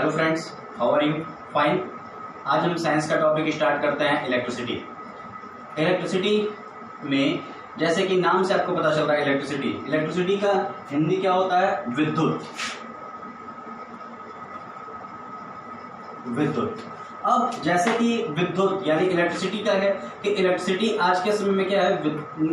Hello friends, how are you? Fine. आज हम science का टॉपिक स्टार्ट करते हैं, इलेक्ट्रिसिटी। इलेक्ट्रिसिटी में जैसे कि नाम से आपको पता चल रहा है इलेक्ट्रिसिटी। इलेक्ट्रिसिटी का हिंदी क्या होता है? विद्युत। विद्युत। अब जैसे कि विद्युत यानी इलेक्ट्रिसिटी क्या है कि इलेक्ट्रिसिटी आज के समय में क्या है?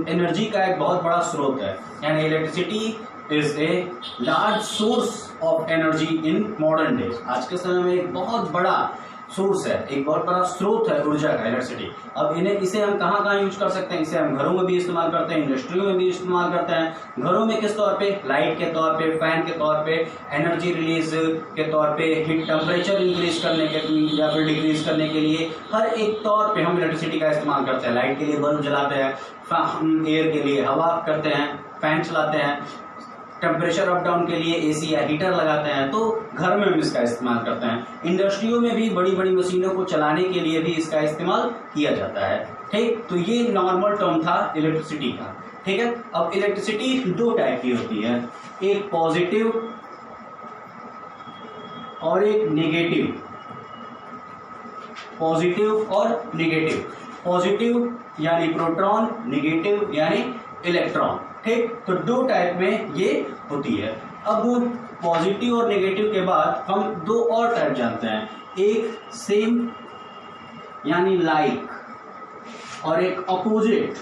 एनर्जी का एक बहुत बड़ा स्रोत है। यानी electricity is a large source of energy in modern days. आज के समय में एक बहुत बड़ा सोर्स है, एक बहुत बड़ा स्रोत है ऊर्जा का, इलेक्ट्रिसिटी। अब इसे हम कहाँ कहाँ यूज कर सकते हैं? इसे हम घरों में भी इस्तेमाल करते हैं, इंडस्ट्रियों में भी इस्तेमाल करते हैं। घरों में किस तौर पे? लाइट के तौर पे, फैन के तौर पे, एनर्जी रिलीज के तौर पे, हीट टेम्परेचर इंक्रीज करने के या फिर डिक्रीज करने के लिए हर एक तौर पे हम इलेक्ट्रिसिटी का इस्तेमाल करते हैं। लाइट के लिए बल्ब जलाते हैं, एयर के लिए हवा करते हैं, फैन चलाते हैं, टेम्परेचर अप डाउन के लिए एसी या हीटर लगाते हैं। तो घर में भी इसका इस्तेमाल करते हैं। इंडस्ट्रियों में भी बड़ी बड़ी मशीनों को चलाने के लिए भी इसका इस्तेमाल किया जाता है। ठीक, तो ये नॉर्मल टर्म था इलेक्ट्रिसिटी का। ठीक है, अब इलेक्ट्रिसिटी दो टाइप की होती है, एक पॉजिटिव और एक नेगेटिव। पॉजिटिव और नेगेटिव। पॉजिटिव यानी प्रोटॉन, नेगेटिव यानी इलेक्ट्रॉन। ठीक, तो दो टाइप में ये होती है। अब पॉजिटिव और नेगेटिव के बाद हम दो और टाइप जानते हैं, एक सेम यानी लाइक और एक अपोजिट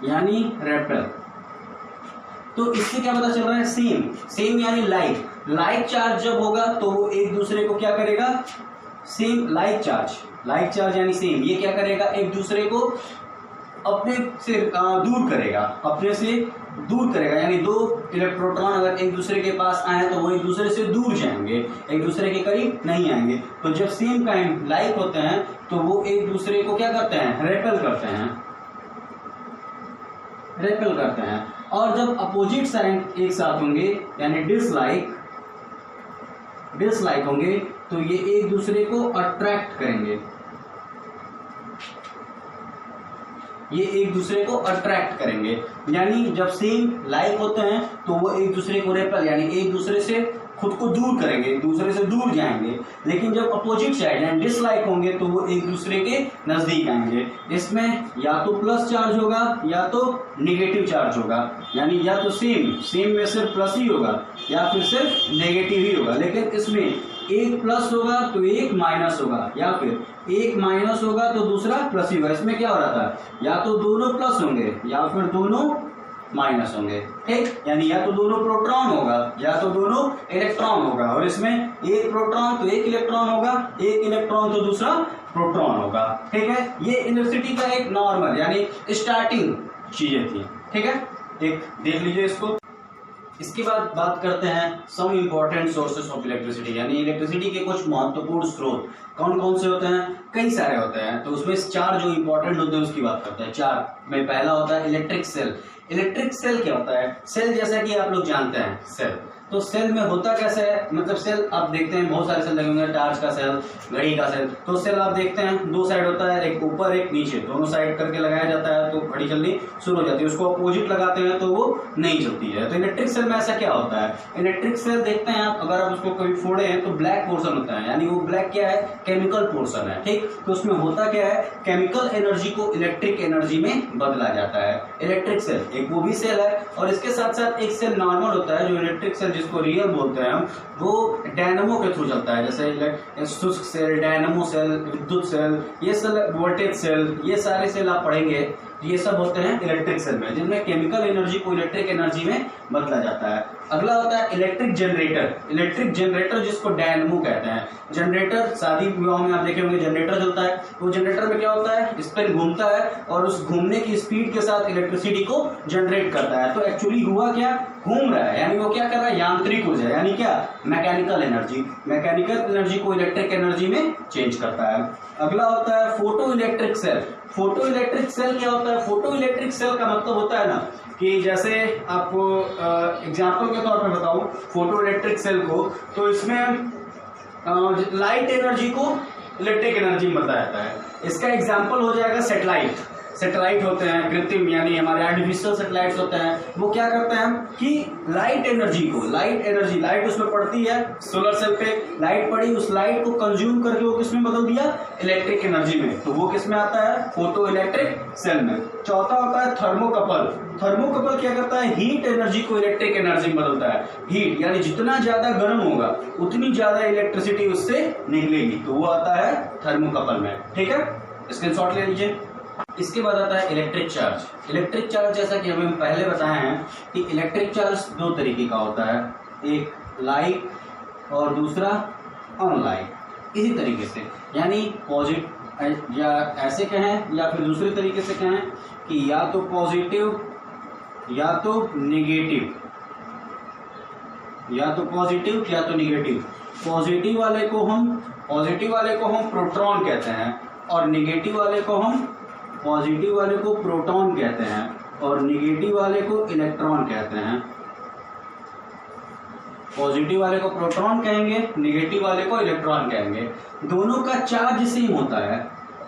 यानी रेपेल। तो इससे क्या पता चल रहा है? सेम। सेम यानी लाइक। लाइक चार्ज जब होगा तो वो एक दूसरे को क्या करेगा? Same like charge. Like charge यानी सेम, ये क्या करेगा? एक दूसरे को अपने से दूर करेगा, अपने से दूर करेगा। यानी दो इलेक्ट्रॉन अगर एक दूसरे के पास आए तो वो एक दूसरे से दूर जाएंगे, एक दूसरे के करीब नहीं आएंगे। तो जब सेम काइंड लाइक होते हैं तो वो एक दूसरे को क्या करते हैं? रेपेल करते हैं। रेपेल करते हैं। और जब अपोजिट साइड एक साथ होंगे यानी डिसलाइक होंगे तो ये एक दूसरे को अट्रैक्ट करेंगे। ये एक दूसरे को अट्रैक्ट करेंगे। यानी जब सेम लाइक होते हैं तो वो एक दूसरे को रेपेल यानी एक दूसरे से खुद को दूर करेंगे, एक दूसरे से दूर जाएंगे। लेकिन जब अपोजिट साइड यानी डिसलाइक होंगे तो वो एक दूसरे के नजदीक आएंगे। इसमें या तो प्लस चार्ज होगा या तो नेगेटिव चार्ज होगा। यानी या तो सेम में सिर्फ प्लस ही होगा या फिर सिर्फ नेगेटिव ही होगा। लेकिन इसमें एक प्लस होगा तो एक माइनस होगा, या फिर एक माइनस होगा तो दूसरा प्लस ही होगा। इसमें क्या हो रहा था? या तो दोनों प्लस होंगे या फिर दोनों माइनस होंगे। ठीक, यानी या तो दोनों प्रोटॉन होगा या तो दोनों इलेक्ट्रॉन होगा। और इसमें एक प्रोटॉन तो एक इलेक्ट्रॉन होगा, एक इलेक्ट्रॉन तो दूसरा प्रोटॉन होगा। ठीक है, ये इलेक्ट्रिसिटी का एक नॉर्मल यानी स्टार्टिंग चीजें थी। ठीक है, एक देख लीजिए इसको। इसके बाद बात करते हैं some important sources of electricity. यानी इलेक्ट्रिसिटी के कुछ महत्वपूर्ण स्रोत कौन कौन से होते हैं? कई सारे होते हैं। तो उसमें चार जो इंपॉर्टेंट होते हैं उसकी बात करते हैं। चार में पहला होता है इलेक्ट्रिक सेल। इलेक्ट्रिक सेल क्या होता है? सेल जैसा कि आप लोग जानते हैं सेल, तो सेल में होता कैसे है? मतलब सेल आप देखते हैं बहुत सारे सेल लगे होंगे, टार्च का सेल, घड़ी का सेल। तो सेल आप देखते हैं दो साइड होता है, एक ऊपर एक नीचे, दोनों साइड करके लगाया जाता है तो घड़ी चलनी शुरू हो जाती है। उसको अपोजिट लगाते हैं तो वो नहीं चलती है। तो इलेक्ट्रिक सेल में ऐसा क्या होता है? इलेक्ट्रिक सेल देखते हैं आप, अगर आप उसको कभी फोड़े हैं तो ब्लैक पोर्शन होता है। यानी वो ब्लैक क्या है? केमिकल पोर्शन है। ठीक, तो उसमें होता क्या है? केमिकल एनर्जी को इलेक्ट्रिक एनर्जी में बदला जाता है। इलेक्ट्रिक सेल एक वो भी सेल है। और इसके साथ साथ एक सेल नॉर्मल होता है, जो इलेक्ट्रिक सेल जिसको रियल बोलते हैं हम, वो डायनामो के थ्रू चलता है। जैसे शुष्क सेल, डायनामो सेल, विद्युत सेल, ये सेल, वोल्टेज सेल, ये सारे सेल आप पढ़ेंगे। ये सब होते हैं इलेक्ट्रिक सेल में, जिनमें केमिकल एनर्जी को इलेक्ट्रिक एनर्जी में बदला जाता है। अगला होता है इलेक्ट्रिक जनरेटर। इलेक्ट्रिक जनरेटर जिसको डायनामो कहते हैं। जनरेटर शादी विवाह में आप देखे होंगे जनरेटर चलता है। तो जनरेटर में क्या होता है? स्पिन घूमता है और उस घूमने की स्पीड के साथ इलेक्ट्रिसिटी को जनरेट करता है। तो एक्चुअली हुआ क्या? घूम रहा है, यानी वो क्या कर रहा है? यांत्रिक ऊर्जा यानी क्या? Mechanical energy. मैकेनिकल एनर्जी को इलेक्ट्रिक एनर्जी में चेंज करता है। अगला होता है photo electric cell. Photo electric cell क्या होता है? फोटो इलेक्ट्रिक सेल का मतलब होता है ना कि जैसे आपको एग्जाम्पल के तौर पे बताऊं फोटो इलेक्ट्रिक सेल को, तो इसमें लाइट एनर्जी को इलेक्ट्रिक एनर्जी में बदला जाता है। इसका एग्जाम्पल हो जाएगा सैटेलाइट। सैटेलाइट होते हैं कृत्रिम, यानी हमारे आर्टिफिशियल सैटेलाइट्स होते हैं, वो क्या करते हैं कि लाइट एनर्जी को, लाइट उसमें पड़ती है सोलर सेल पे, लाइट पड़ी, उस लाइट को कंज्यूम करके वो किसमें बदल दिया, इलेक्ट्रिक एनर्जी में, तो वो किसमें आता है, फोटो इलेक्ट्रिक सेल में। चौथा होता है थर्मोकपल। थर्मोकपल क्या करता है, हीट एनर्जी को इलेक्ट्रिक एनर्जी में बदलता है। हीट यानी जितना ज्यादा गर्म होगा उतनी ज्यादा इलेक्ट्रिसिटी उससे निकलेगी, तो वो आता है थर्मोकपल में। ठीक है, स्क्रीनशॉट ले लीजिए। इसके बाद आता है इलेक्ट्रिक चार्ज। इलेक्ट्रिक चार्ज जैसा कि हमें पहले बताए हैं कि इलेक्ट्रिक चार्ज दो तरीके का होता है, एक लाइक और दूसरा अनलाइक। इसी तरीके से यानी पॉजिटिव या ऐसे कहें या फिर दूसरे तरीके से कहें कि या तो पॉजिटिव या तो नेगेटिव, या तो पॉजिटिव या तो नेगेटिव। पॉजिटिव वाले को हम प्रोटॉन कहते हैं और नेगेटिव वाले को प्रोटॉन कहते हैं और नेगेटिव वाले को इलेक्ट्रॉन कहते हैं। पॉजिटिव वाले को प्रोटॉन कहेंगे, नेगेटिव वाले को इलेक्ट्रॉन कहेंगे। दोनों का चार्ज सेम होता है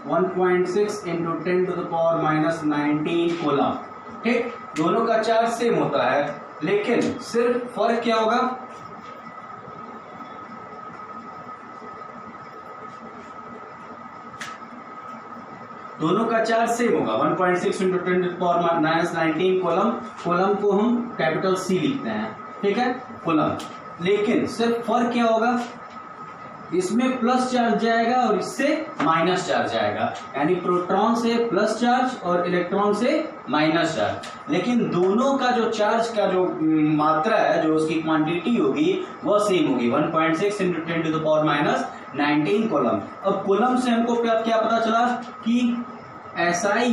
1.6 × 10⁻⁻19 कूलम। ठीक, दोनों का चार्ज सेम होता है, लेकिन सिर्फ फर्क क्या होगा, दोनों का चार्ज सेम होगा 1.6 × 10⁻⁻19 कूलम। कूलम को हम कैपिटल C लिखते हैं, ठीक है, कूलम। लेकिन सिर्फ फर्क क्या होगा, इसमें प्लस चार्ज जाएगा और इससे माइनस चार्ज जाएगा, यानी प्रोटॉन से प्लस चार्ज और इलेक्ट्रॉन से माइनस चार्ज। लेकिन दोनों का जो चार्ज का जो मात्रा है, जो उसकी क्वांटिटी होगी वो सेम होगी 1.6 × 10⁻⁻19 कूलम। अब कूलम से हमको क्या पता चला कि SI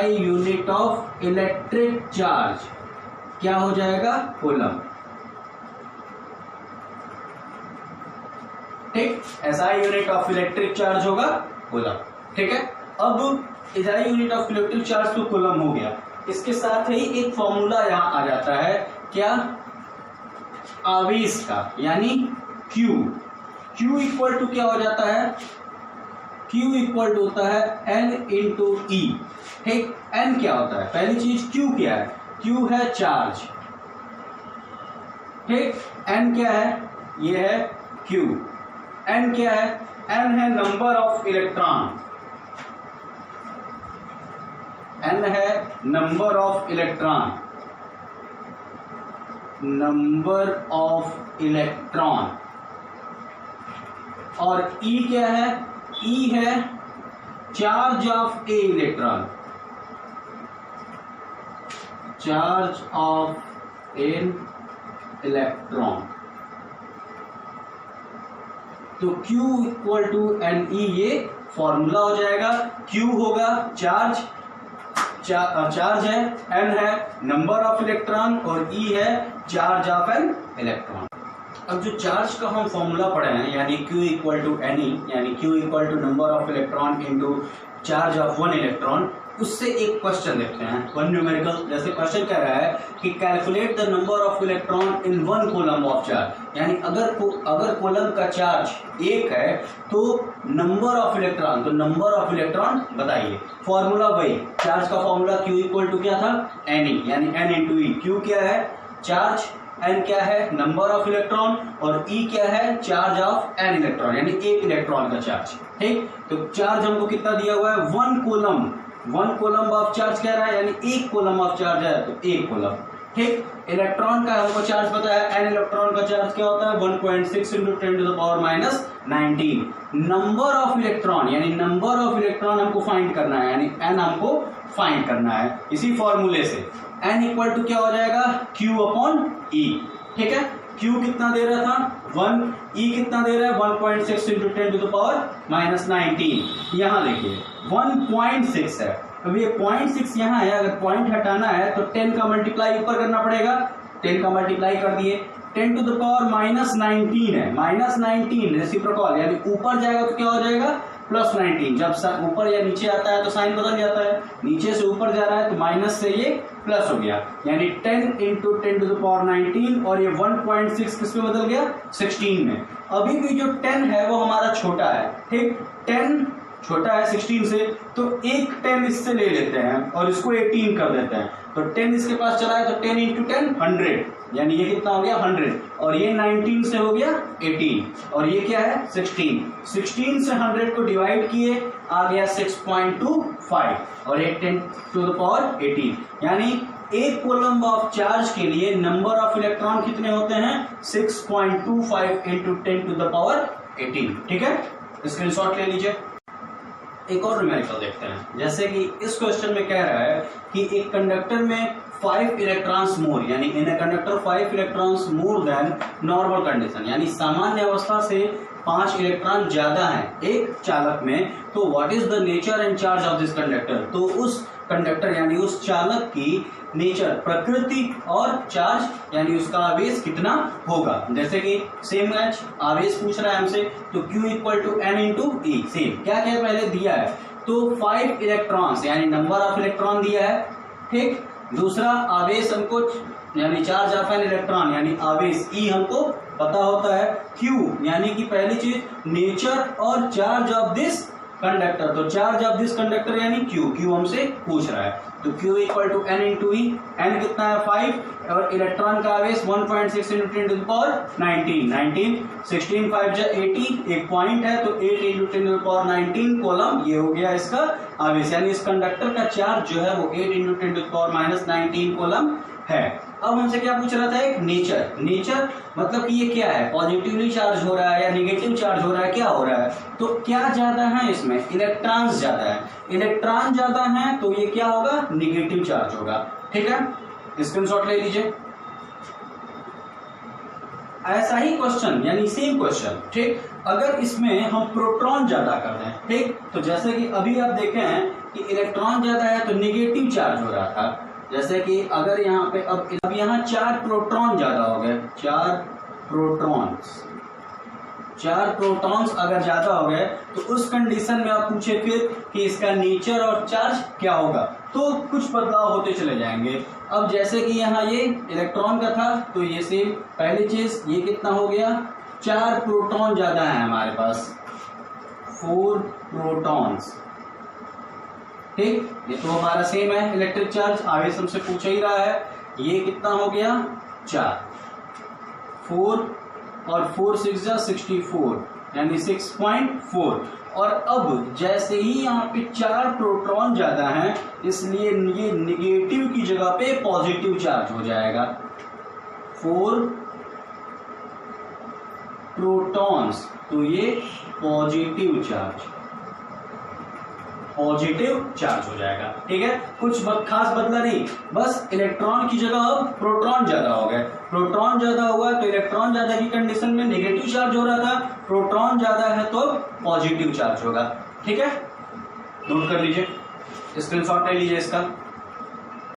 unit of electric charge क्या हो जाएगा, कूलम। ठीक, SI unit of electric charge होगा कूलम। ठीक है, अब SI unit of electric charge तो कूलम हो गया। इसके साथ ही एक फॉर्मूला यहां आ जाता है, क्या, आवेश का, यानी Q इक्वल टू क्या हो जाता है, Q इक्वल टू होता है N × E। ठीक, N क्या होता है, पहली चीज Q क्या है, Q है चार्ज। ठीक, N क्या है, ये है Q। N क्या है, N है नंबर ऑफ इलेक्ट्रॉन, N है number of electron, number of electron. और E क्या है, E है charge of A electron, charge of an electron. तो Q इक्वल टू NE ये फॉर्मूला हो जाएगा। Q होगा चार्ज है, N है नंबर ऑफ इलेक्ट्रॉन और E है चार्ज ऑफ एन इलेक्ट्रॉन। अब जो चार्ज का हम फॉर्मूला पढ़े हैं, यानी Q इक्वल टू NE, यानी Q equal to number of electron into charge of one electron, उससे एक क्वेश्चन देखते हैं, वन न्यूमेरिकल। जैसे क्वेश्चन कह रहा है कि calculate the number of electron in one coulomb of charge, यानी अगर कूलम का चार्ज 1 है तो नंबर ऑफ इलेक्ट्रॉन, तो नंबर ऑफ इलेक्ट्रॉन बताइए। फॉर्मूला वही, चार्ज का फॉर्मूला Q इक्वल टू क्या था, Ne, यानी N × E। Q क्या है, चार्ज, N क्या है, नंबर ऑफ इलेक्ट्रॉन, और E क्या है, चार्ज ऑफ N इलेक्ट्रॉन, यानी एक इलेक्ट्रॉन का चार्ज। ठीक, तो चार्ज हमको कितना दिया हुआ है, वन कूलम ऑफ चार्ज कह रहा है, यानी एक कूलम ऑफ चार्ज है तो एक कूलम। ठीक, इलेक्ट्रॉन का हमको चार्ज पता है, N इलेक्ट्रॉन का चार्ज क्या होता है, 1.6 × 10⁻⁻19। नंबर ऑफ इलेक्ट्रॉन, यानी नंबर ऑफ इलेक्ट्रॉन हमको फाइंड करना है, यानी N हमको फाइंड करना है इसी फॉर्मूले से। N इक्वल टू क्या हो जाएगा, Q/E। ठीक है, Q कितना दे रहा था 1, E कितना दे रहा है 1.6 × 10⁻⁻19। यहाँ देखिए 1.6 है, अब ये 0.6 यहाँ है, अगर पॉइंट हटाना है तो 10 का मल्टीप्लाई ऊपर करना पड़ेगा, 10 का मल्टीप्लाई कर दिए, 10 to the power -19 है, -19 रेसिप्रोकल, यानी ऊपर जाएगा तो क्या हो जाएगा, +19। जब ऊपर या नीचे आता है तो साइन बदल जाता है, नीचे से ऊपर जा रहा है तो माइनस से ये प्लस हो गया, यानी 10 × 10 to the power 19, और ये 1.6 किस में बदल गया, 16 में। अभी भी जो 10 है वो हमारा छोटा है। ठीक, 10 छोटा है 16 से, तो एक 10 इससे ले लेते हैं और इसको 18 कर देते हैं। तो 10 इसके पास चला है तो 10 इंटू 10 100, यानी ये कितना हो गया 100, और ये 19 से हो गया 18, और ये क्या है 16 से 100 को डिवाइड किए, आ गया 6.25, और एक 10 टू द पावर 18, यानी एक कूलम्ब ऑफ चार्ज के लिए नंबर ऑफ इलेक्ट्रॉन कितने होते हैं 6.25 इंटू 10 टू द पावर 18। ठीक है, स्क्रीनशॉट ले लीजिए। एक और न्यूमेरिकल देखते हैं, जैसे कि इस क्वेश्चन में कह रहा है कि एक कंडक्टर में 5 इलेक्ट्रॉन्स मोर, यानी in a conductor 5 electrons more than normal condition, यानी सामान्य अवस्था से 5 इलेक्ट्रॉन ज्यादा हैं एक चालक में, तो what is the nature and charge of this conductor, तो उस कंडक्टर यानी उस चालक की नेचर, प्रकृति और चार्ज यानी उसका आवेश कितना होगा। जैसे कि सेम मैच आवेश पूछ रहा है हमसे, तो Q equal to N into E, same क्या क्या पहले दिया है, तो 5 इलेक्ट्रॉन्स यानी नंबर ऑफ इलेक्ट्रॉन दिया है, ठीक। दूसरा आवेश हमको यानी चार्ज ऑफ एन इलेक्ट्रॉन यानी आवेश E हमको पता होता है, Q यानी कि पहली चीज नेचर और चार्ज ऑफ दिस कंडक्टर, तो चार्ज ऑफ दिस कंडक्टर यानी Q हमसे पूछ रहा है, तो Q equal to N into E, N कितना है 5 और इलेक्ट्रॉन का आवेश 1.6 इंटू 10 टू द पावर 19, 16 5 जा 80, एक पॉइंट है तो 8 into 10 to the power 19 coulomb, ये हो गया इसका आवेश, यानी इस कंडक्टर का चार्ज जो है वो 8 into 10 to the power -19 coulomb है। अब हमसे क्या पूछ रहा था, एक नेचर मतलब कि ये क्या है, पॉजिटिवली चार्ज हो रहा है या निगेटिव चार्ज हो रहा है, क्या हो रहा है, तो क्या ज्यादा है इसमें, इलेक्ट्रॉन्स ज्यादा है, इलेक्ट्रॉन ज्यादा है तो ये क्या होगा, निगेटिव चार्ज होगा। ठीक है, स्क्रीनशॉट ले लीजिए। ऐसा ही क्वेश्चन यानी सेम क्वेश्चन, ठीक, अगर इसमें हम प्रोटॉन ज्यादा कर दें, ठीक, तो जैसे कि अभी आप देखे हैं कि इलेक्ट्रॉन ज्यादा है तो निगेटिव चार्ज हो रहा था, जैसे कि अगर यहाँ पे अब यहाँ 4 प्रोटॉन ज्यादा हो गए, 4 प्रोटॉन्स अगर ज्यादा हो गए तो उस कंडीशन में आप पूछे फिर कि इसका नेचर और चार्ज क्या होगा, तो कुछ बदलाव होते चले जाएंगे। अब जैसे कि यहाँ ये इलेक्ट्रॉन का था तो ये सेम पहली चीज, ये कितना हो गया 4 प्रोटॉन ज्यादा है हमारे पास, 4 प्रोटॉन्स, ठीक, ये तो हमारा सेम है इलेक्ट्रिक चार्ज, आवेश हमसे पूछ ही रहा है, ये कितना हो गया 4 और 4 6 जा 64 यानी 6.4, और अब जैसे ही यहाँ पे 4 प्रोटॉन ज्यादा हैं इसलिए ये निगेटिव की जगह पे पॉजिटिव चार्ज हो जाएगा, 4 प्रोटॉन्स तो ये पॉजिटिव चार्ज हो जाएगा। ठीक है, कुछ खास बदला नहीं, बस इलेक्ट्रॉन की जगह अब प्रोटॉन ज्यादा हो गए, प्रोटॉन ज्यादा हुआ तो इलेक्ट्रॉन ज्यादा की कंडीशन में नेगेटिव चार्ज हो रहा था, प्रोटॉन ज्यादा है तो पॉजिटिव चार्ज होगा। ठीक है, नोट कर लीजिए, स्क्रीनशॉट ले लीजिए इसका।